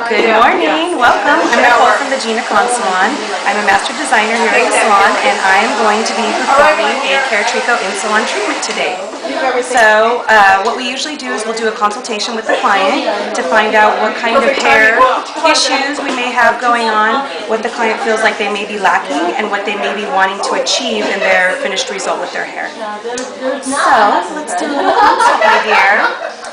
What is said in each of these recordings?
Good morning. Welcome. I'm Nicole from the Salon. I'm a master designer here at the salon, and I'm going to be performing a Care Trico in-salon treatment today. So what we usually do is we'll do a consultation with the client to find out what kind of hair issues we may have going on, what the client feels like they may be lacking, and what they may be wanting to achieve in their finished result with their hair. So let's do a little consult, my dear.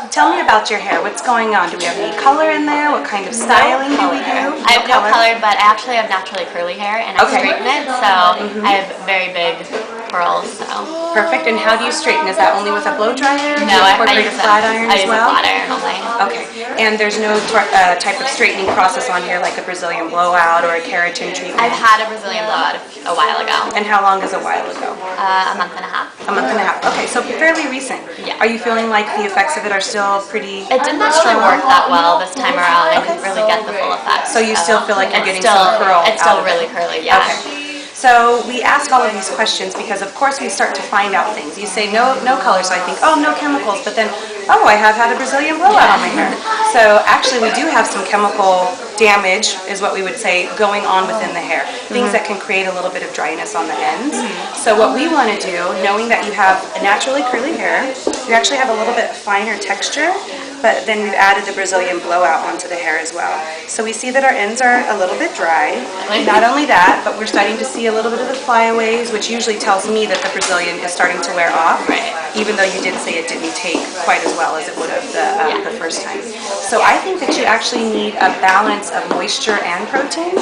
Tell me about your hair. What's going on? Do we have any color in there? What kind of styling do we do? I have no color, but I actually have naturally curly hair and I straighten it, so I have very big curls. So. Perfect. And how do you straighten? Is that only with a blow dryer? No, I a use flat iron as well? I use a flat iron only. Okay. And there's no type of straightening process on here like a Brazilian blowout or a keratin treatment? I've had a Brazilian blowout a while ago. And how long is a while ago? A month and a half. A month and a half. Okay, so fairly recent. Yeah. Are you feeling like the effects of it are still pretty It didn't actually work that well this time around. I didn't really get the full effect. So you still feel like you're getting some curl? It's still really curly, yeah. Okay. So we ask all of these questions because of course we start to find out things. You say no color, so I think, oh, no chemicals, but then, oh, I have had a Brazilian blowout on my hair. So actually we do have some chemical damage, is what we would say, going on within the hair. Things that can create a little bit of dryness on the ends. So what we want to do, knowing that you have a naturally curly hair, you actually have a little bit finer texture, but then we've added the Brazilian blowout onto the hair as well. So we see that our ends are a little bit dry. Not only that, but we're starting to see a little bit of the flyaways, which usually tells me that the Brazilian is starting to wear off, even though you did say it didn't take quite as well as it would have the first time. So I think that you actually need a balance of moisture and protein.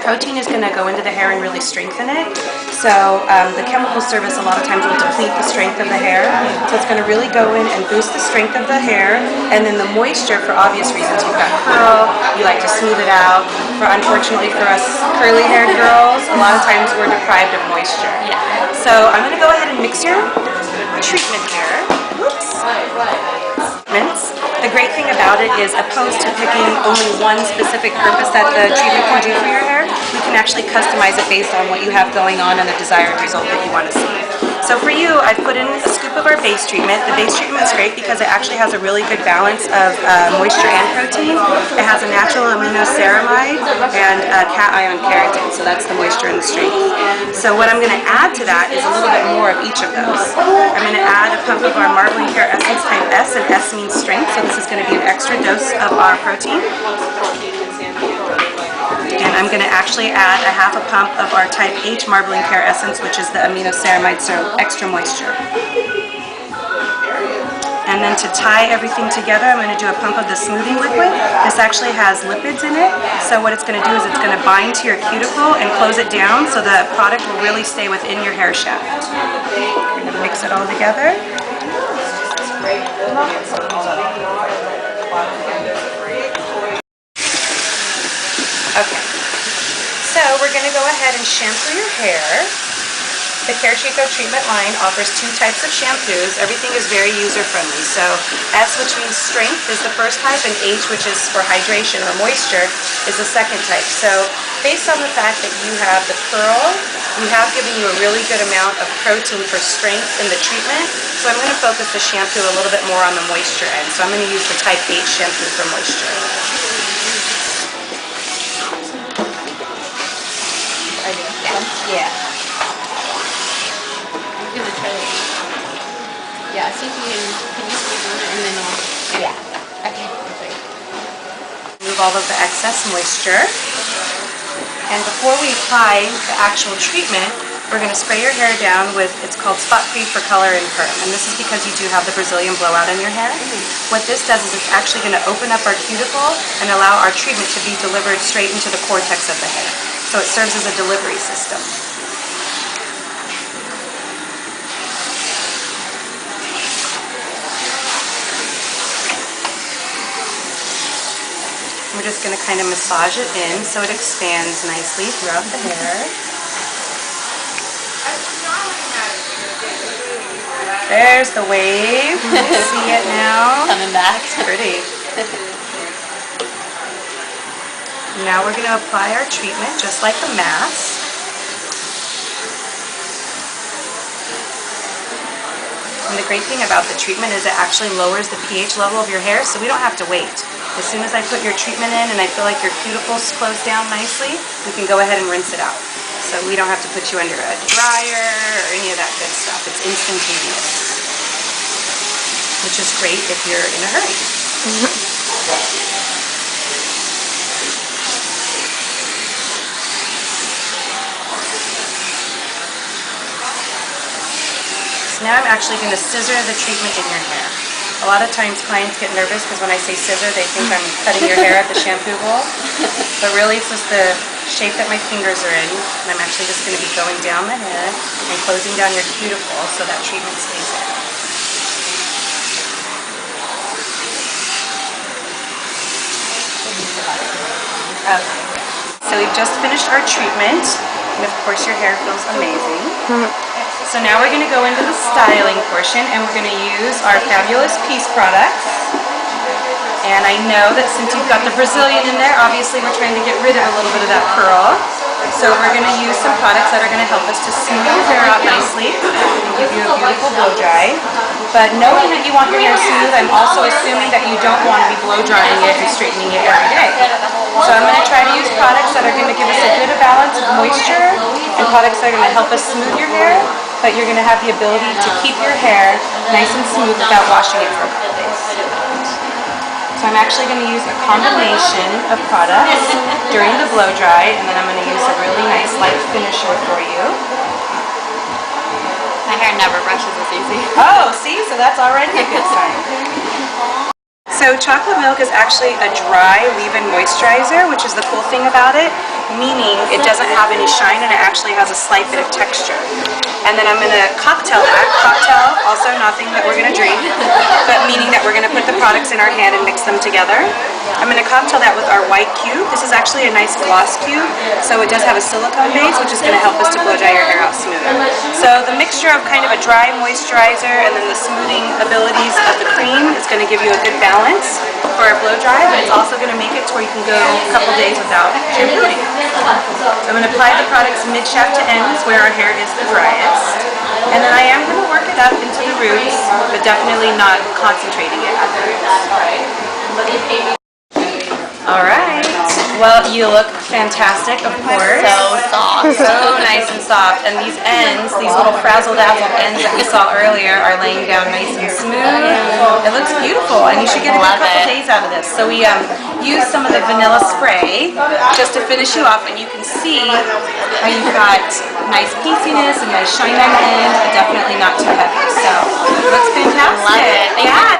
Protein is going to go into the hair and really strengthen it. So the chemical service a lot of times will deplete the strength of the hair. So it's going to really go in and boost the strength of the hair. And then the moisture, for obvious reasons, you've got curl, you like to smooth it out. Unfortunately for us curly-haired girls, a lot of times we're deprived of moisture. Yeah. So I'm going to go ahead and mix your treatment here. Whoops. The great thing about it is, opposed to picking only one specific purpose that the treatment can do for your hair, we can actually customize it based on what you have going on and the desired result that you want to see. So for you, I've put in a scoop of our base treatment. The base treatment is great because it actually has a really good balance of moisture and protein. It has a natural aminoceramide and cation ion keratin, so that's the moisture and the strength. So what I'm going to add to that is a little bit more of each of those. I'm going to add a pump of our Marbling Care Essence type S, and S means strength, so this is going to be an extra dose of our protein. And I'm going to actually add a half a pump of our type H Marbling Care Essence, which is the aminoceramide, so extra moisture. And then to tie everything together, I'm going to do a pump of the smoothing liquid. This actually has lipids in it, so what it's going to do is it's going to bind to your cuticle and close it down, so the product will really stay within your hair shaft. We're going to mix it all together. Okay, so we're going to go ahead and shampoo your hair. The Care Trico treatment line offers two types of shampoos. Everything is very user-friendly. So S, which means strength, is the first type, and H, which is for hydration or moisture, is the second type. So based on the fact that you have the curl, we have given you a really good amount of protein for strength in the treatment. So I'm going to focus the shampoo a little bit more on the moisture end. So I'm going to use the type H shampoo for moisture. Yeah. Yeah, see if you can you squeeze on it and then I'll... Yeah. Okay. Remove all of the excess moisture. And before we apply the actual treatment, we're going to spray your hair down with, it's called Spot Free for Color and Perm. And this is because you do have the Brazilian blowout in your hair. What this does is it's actually going to open up our cuticle and allow our treatment to be delivered straight into the cortex of the hair. So it serves as a delivery system. We're just going to kind of massage it in so it expands nicely throughout the hair. There's the wave. You see it now? Coming back. Pretty. Now we're going to apply our treatment just like a mask. And the great thing about the treatment is it actually lowers the pH level of your hair, so we don't have to wait. As soon as I put your treatment in and I feel like your cuticles close down nicely, we can go ahead and rinse it out. So we don't have to put you under a dryer or any of that good stuff. It's instantaneous, which is great if you're in a hurry. So now I'm actually going to scissor the treatment in your hair. A lot of times clients get nervous because when I say scissor, they think I'm cutting your hair at the shampoo bowl. But really it's just the shape that my fingers are in. And I'm actually just going to be going down the head and closing down your cuticle so that treatment stays in. Okay. So we've just finished our treatment. And of course your hair feels amazing. So now we're going to go into the styling portion and we're going to use our Fabulous Piece products. And I know that since you've got the Brazilian in there, obviously we're trying to get rid of a little bit of that curl. So we're going to use some products that are going to help us to smooth your hair out nicely and give you a beautiful blow dry. But knowing that you want your hair smooth, I'm also assuming that you don't want to be blow drying it and straightening it every day. So I'm going to try to use products that are going to give us a good balance of moisture and products that are going to help us smooth your hair, but you're going to have the ability to keep your hair nice and smooth without washing it for a couple days. So I'm actually going to use a combination of products during the blow dry, and then I'm going to use a really nice light finisher for you. My hair never brushes as easy. Oh, see? So that's already a good sign. So chocolate milk is actually a dry leave-in moisturizer, which is the cool thing about it, meaning it doesn't have any shine and it actually has a slight bit of texture. And then I'm going to cocktail that. Cocktail, also nothing that we're going to drink, but meaning that we're going to put the products in our hand and mix them together. I'm going to cocktail that with our white cube. This is actually a nice gloss cube, so it does have a silicone base, which is going to help us to blow dry your hair out smoother. So the mixture of kind of a dry moisturizer and then the smoothing abilities of the cream is going to give you a good balance for our blow dry, but it's also going to make it to where you can go a couple days without shampooing. So I'm going to apply the products mid-shaft to ends where our hair is the driest. And then I am going to work it up into the roots, but definitely not concentrating it at the roots. Alright, well you look fantastic, of course. So soft. So nice and soft. And these ends, these little frazzle-dazzle ends that we saw earlier are laying down nice and smooth. It looks beautiful and you should get a good couple days out of this. So we used some of the vanilla spray just to finish you off, and you can see how you've got nice pieciness and nice shine on the end, but definitely not too heavy. So it looks fantastic. Love it. Thank you. Yeah.